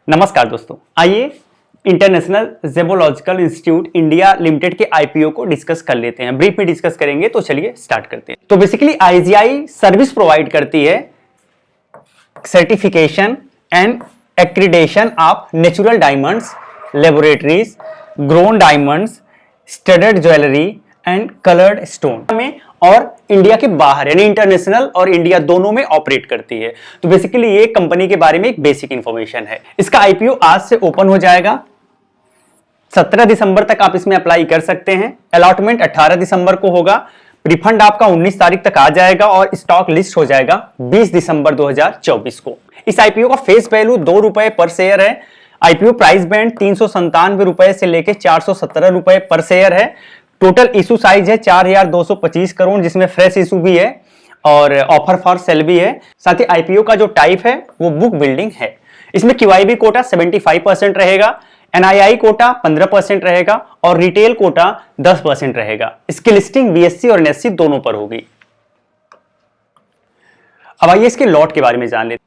नमस्कार दोस्तों, आइए इंटरनेशनल ज़ेबोलॉजिकल इंस्टीट्यूट इंडिया लिमिटेड के आईपीओ को डिस्कस कर लेते हैं। ब्रीफ में डिस्कस करेंगे, तो चलिए स्टार्ट करते हैं। तो बेसिकली आईजीआई सर्विस प्रोवाइड करती है certification and accreditation of natural diamonds, laboratories, grown diamonds, studded jewellery and coloured stone में और इंडिया के बाहर यानी इंटरनेशनल और इंडिया दोनों में ऑपरेट करती है। तो बेसिकली ये कंपनी के बारे में एक बेसिक इंफॉर्मेशन है। इसका आईपीओ आज से ओपन हो जाएगा। 17 दिसंबर तक आप इसमें अप्लाई कर सकते हैं। अलॉटमेंट 18 दिसंबर को होगा। रिफंड आपका 19 तारीख तक आ जाएगा और स्टॉक लिस्ट हो जाएगा 20 दिसंबर 2024 को। इस आईपीओ का फेस वैल्यू ₹2 पर शेयर है। आईपीओ प्राइस बैंड 397 रुपए से लेकर 417 रुपए पर शेयर है। टोटल इशू साइज है 4225 करोड़, जिसमें फ्रेश इशू भी है और ऑफर फॉर सेल भी है। साथ ही आईपीओ का जो टाइप है वो बुक बिल्डिंग है। इसमें क्यूआईबी कोटा 75% रहेगा, एनआईआई कोटा 15% रहेगा और रिटेल कोटा 10% रहेगा। इसकी लिस्टिंग बीएससी और एनएससी दोनों पर होगी। अब आइए इसके लॉट के बारे में जान लेते हैं।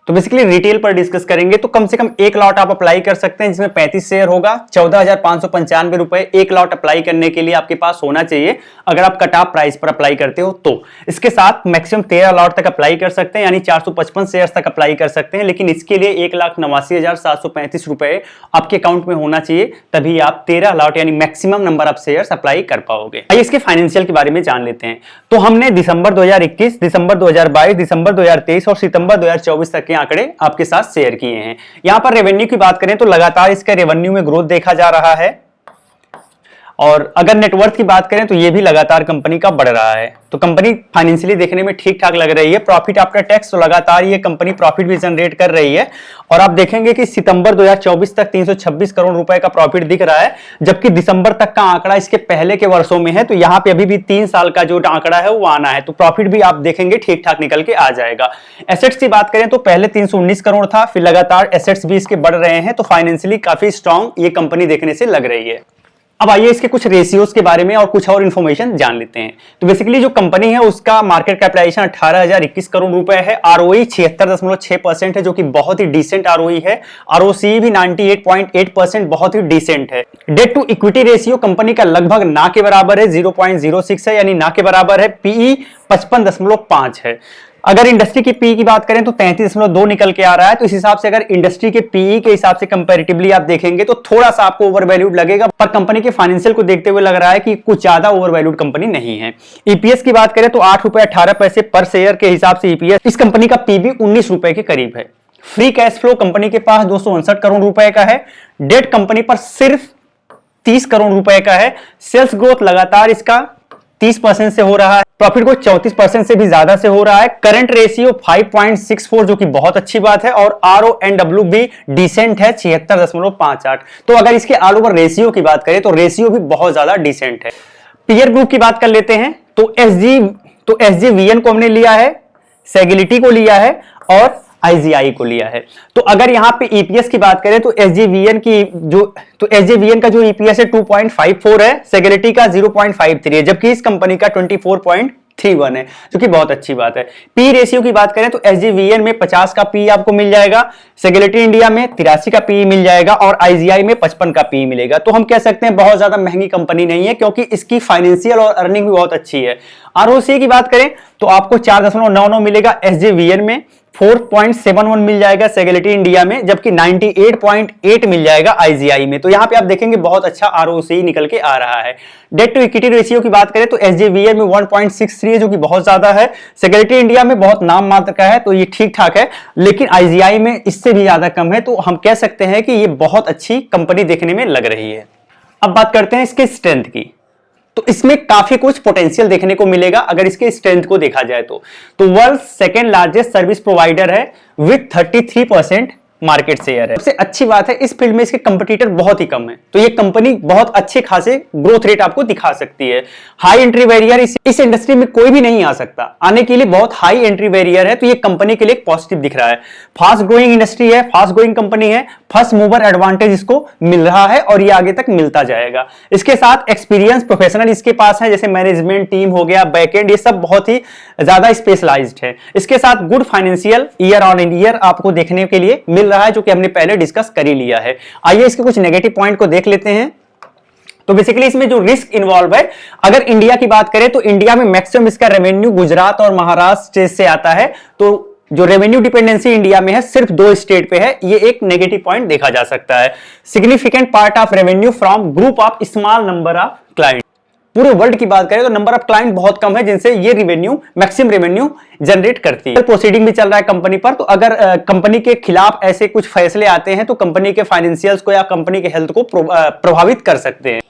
तो बेसिकली रिटेल पर डिस्कस करेंगे तो कम से कम एक लॉट आप अप्लाई कर सकते हैं, जिसमें 35 शेयर होगा। 14,595 रुपए एक लॉट अप्लाई करने के लिए आपके पास होना चाहिए, अगर आप कट ऑफ प्राइस पर अप्लाई करते हो तो। इसके साथ मैक्सिमम 13 लॉट तक अप्लाई कर सकते हैं, यानी 455 शेयर तक अप्लाई कर सकते हैं। लेकिन इसके लिए 1,89,735 रुपए आपके अकाउंट में होना चाहिए, तभी आप 13 लॉट यानी maximum number of shares apply कर पाओगे। आइए इसके फाइनेंशियल के बारे में जान लेते हैं। तो हमने दिसंबर 2021, दिसंबर 2022, दिसंबर 2023 और सितंबर 2024 तक के आंकड़े आपके साथ शेयर किए हैं। यहां पर रेवेन्यू की बात करें तो लगातार इसका रेवेन्यू में ग्रोथ देखा जा रहा है और अगर नेटवर्थ की बात करें तो ये भी लगातार कंपनी का बढ़ रहा है। तो कंपनी फाइनेंशियली देखने में ठीक ठाक लग रही है। प्रॉफिट आफ्टर टैक्स तो लगातार ये कंपनी प्रॉफिट भी जनरेट कर रही है और आप देखेंगे कि सितंबर 2024 तक 326 करोड़ रुपए का प्रॉफिट दिख रहा है, जबकि दिसंबर तक का आंकड़ा इसके पहले के वर्षों में है। तो यहाँ पे अभी भी 3 साल का जो आंकड़ा है वो आना है, तो प्रॉफिट भी आप देखेंगे ठीक ठाक निकल के आ जाएगा। एसेट्स की बात करें तो पहले 319 करोड़ था, फिर लगातार एसेट्स भी इसके बढ़ रहे हैं। तो फाइनेंशियली काफी स्ट्रॉन्ग ये कंपनी देखने से लग रही है। अब आइए इसके कुछ रेशियोज के बारे में और कुछ और इन्फॉर्मेशन जान लेते हैं। तो बेसिकली जो कंपनी है उसका मार्केट कैपिटलाइजेशन 18,021 करोड़ रुपए है। आरओई 76.6% है, जो कि बहुत ही डिसेंट आरओई है। आरओसी भी 98.8%, बहुत ही डिसेंट है। Debt to equity ratio company का लगभग ना के बराबर है, 0.06 है, यानी ना के बराबर है। पीई 55.5 है। अगर इंडस्ट्री की पीई की बात करें तो 33.2 निकल के आ रहा है। तो इस हिसाब से अगर इंडस्ट्री के पीई के हिसाब से कंपैरेटिवली आप देखेंगे तो थोड़ा सा आपको ओवरवैल्यूड लगेगा, पर कंपनी के फाइनेंशियल को देखते हुए लग रहा है कि कुछ ज्यादा ओवरवैल्यूड कंपनी नहीं है। ईपीएस की बात करें तो ₹8.18 पर शेयर के हिसाब से ईपीएस, इस कंपनी का पीबी 19 रुपए के करीब है। फ्री कैश फ्लो कंपनी के पास 259 करोड़ रुपए का है। डेट कंपनी पर सिर्फ 30 करोड़ रुपए का है। सेल्स ग्रोथ लगातार इसका 30% से हो रहा है। प्रॉफिट को 34% से भी ज्यादा से हो रहा है। करंट रेशियो 5.64, जो कि बहुत अच्छी बात है, और RONW भी डिसेंट है, 76.58। तो अगर इसके ऑल ओवर रेशियो की बात करें तो रेशियो भी बहुत ज्यादा डिसेंट है। पीयर ग्रुप की बात कर लेते हैं तो SGVN को हमने लिया है, सेगिलिटी को लिया है और आईजीआई को लिया है। तो अगर यहां पे ईपीएस की बात करें तो एसजेवीएन का जो ईपीएस है 2.54 है, सेगिलिटी का 0.53 है, जबकि इस कंपनी का 24.31 है, जो कि बहुत अच्छी बात है। पी रेशियो की बात करें तो एसजेवीएन में 50 का पी आपको मिल जाएगा, सेगिलिटी इंडिया में 83 का पी मिल जाएगा और आईजीआई में 55 का पी मिलेगा। तो हम कह सकते हैं बहुत ज्यादा महंगी कंपनी नहीं है, क्योंकि इसकी फाइनेंशियल और अर्निंग भी बहुत अच्छी है। आरओसी की बात करें तो आपको 4.99 मिलेगा एसजेवीएन में, 4.71 मिल जाएगा सेगिलिटी इंडिया में, जबकि 98.8 मिल जाएगा आईजीआई में। तो यहां पे आप देखेंगे बहुत अच्छा आरओसी निकल के आ रहा है। डेट टू इक्विटी रेशियो की बात करें तो एसजेवीएन में 1.63 है, जो कि बहुत ज्यादा है। सेगिलिटी इंडिया में बहुत नाम मात्र का है, तो ये ठीक ठाक है, लेकिन आईजीआई में इससे भी ज्यादा कम है। तो हम कह सकते हैं कि ये बहुत अच्छी कंपनी देखने में लग रही है। अब बात करते हैं इसके स्ट्रेंथ की। तो इसमें काफी कुछ पोटेंशियल देखने को मिलेगा अगर इसके स्ट्रेंथ को देखा जाए तो world second largest service provider है विथ 33% मार्केट शेयर है। सबसे अच्छी बात है इस फील्ड में इसके कंपटीटर बहुत ही कम है, तो ये कंपनी बहुत अच्छे खासे ग्रोथ रेट आपको दिखा सकती है। हाई एंट्री बैरियर इस इंडस्ट्री में कोई भी नहीं आ सकता, आने के लिए बहुत हाई एंट्री बैरियर है, तो ये कंपनी के लिए एक पॉजिटिव दिख रहा है। फास्ट ग्रोइंग इंडस्ट्री है, फास्ट ग्रोइंग कंपनी है, फर्स्ट मूवर एडवांटेज इसको मिल रहा है और ये आगे तक मिलता जाएगा। इसके साथ एक्सपीरियंस प्रोफेशनल इसके पास है, जैसे मैनेजमेंट टीम हो गया, बैकएंड, ये सब बहुत ही ज्यादा स्पेशलाइज्ड है। इसके साथ good financial year on year आपको देखने के लिए मिल रहा है, जो कि हमने पहले डिस्कस कर ही लिया है। आइए इसके कुछ नेगेटिव पॉइंट को देख लेते हैं। तो बेसिकली इसमें जो रिस्क इन्वॉल्व है, अगर इंडिया की बात करें तो इंडिया में मैक्सिमम इसका रेवेन्यू गुजरात और महाराष्ट्र स्टेट से आता है। तो जो रेवेन्यू डिपेंडेंसी इंडिया में है सिर्फ 2 स्टेट पे है, ये एक नेगेटिव पॉइंट देखा जा सकता है। Significant part of revenue from group of small number of client. पूरे वर्ल्ड की बात करें तो नंबर ऑफ क्लाइंट बहुत कम है जिनसे ये रेवेन्यू मैक्सिमम रेवेन्यू जनरेट करती है। प्रोसीडिंग भी चल रहा है कंपनी पर, तो अगर कंपनी के खिलाफ ऐसे कुछ फैसले आते हैं तो कंपनी के फाइनेंशियल्स को या कंपनी के हेल्थ को प्रभावित कर सकते हैं।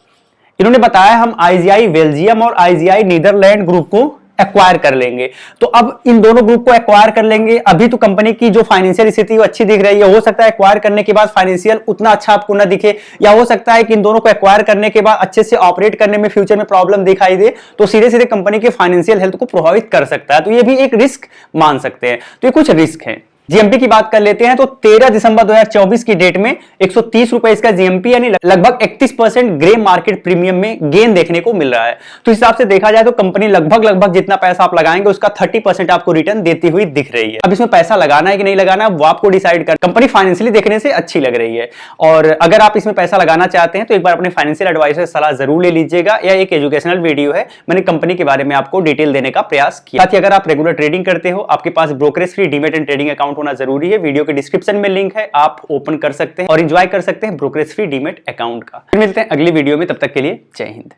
इन्होंने बताया हम आईजीआई बेल्जियम और आईजीआई नीदरलैंड ग्रुप को एक्वायर कर लेंगे। तो अब इन दोनों ग्रुप को एक्वायर कर लेंगे। अभी तो कंपनी की जो फाइनेंशियल स्थिति वो अच्छी दिख रही है, हो सकता है एक्वायर करने के बाद फाइनेंशियल उतना अच्छा आपको ना दिखे, या हो सकता है कि इन दोनों को एक्वायर करने के बाद अच्छे से ऑपरेट करने में फ्यूचर में प्रॉब्लम दिखाई दे, तो सीधे सीधे कंपनी के फाइनेंशियल हेल्थ को प्रभावित कर सकता है। तो ये भी एक रिस्क मान सकते हैं। तो ये कुछ रिस्क है। जीएमपी की बात कर लेते हैं तो 13 दिसंबर 2024 की डेट में 130 रुपए इसका जीएमपी यानी लगभग 31% ग्रे मार्केट प्रीमियम में गेन देखने को मिल रहा है। तो इस हिसाब से देखा जाए तो कंपनी लगभग जितना पैसा आप लगाएंगे उसका 30% आपको रिटर्न देती हुई दिख रही है। अब इसमें पैसा लगाना है कि नहीं लगाना वो आपको डिसाइड कर, कंपनी फाइनेंशियली देखने से अच्छी लग रही है। और अगर आप इसमें पैसा लगाना चाहते हैं तो एक बार अपने फाइनेंशियल एडवाइजर से सलाह जरूर ले लीजिएगा। यह एक एजुकेशनल वीडियो है, मैंने कंपनी के बारे में आपको डिटेल देने का प्रयास किया। साथ ही अगर आप रेगुलर ट्रेडिंग करते हो, आपके पास brokerage free demat and trading account होना जरूरी है। वीडियो के डिस्क्रिप्शन में लिंक है, आप ओपन कर सकते हैं और एंजॉय कर सकते हैं ब्रोकरेज फ्री डीमैट अकाउंट का। फिर मिलते हैं अगली वीडियो में, तब तक के लिए जय हिंद।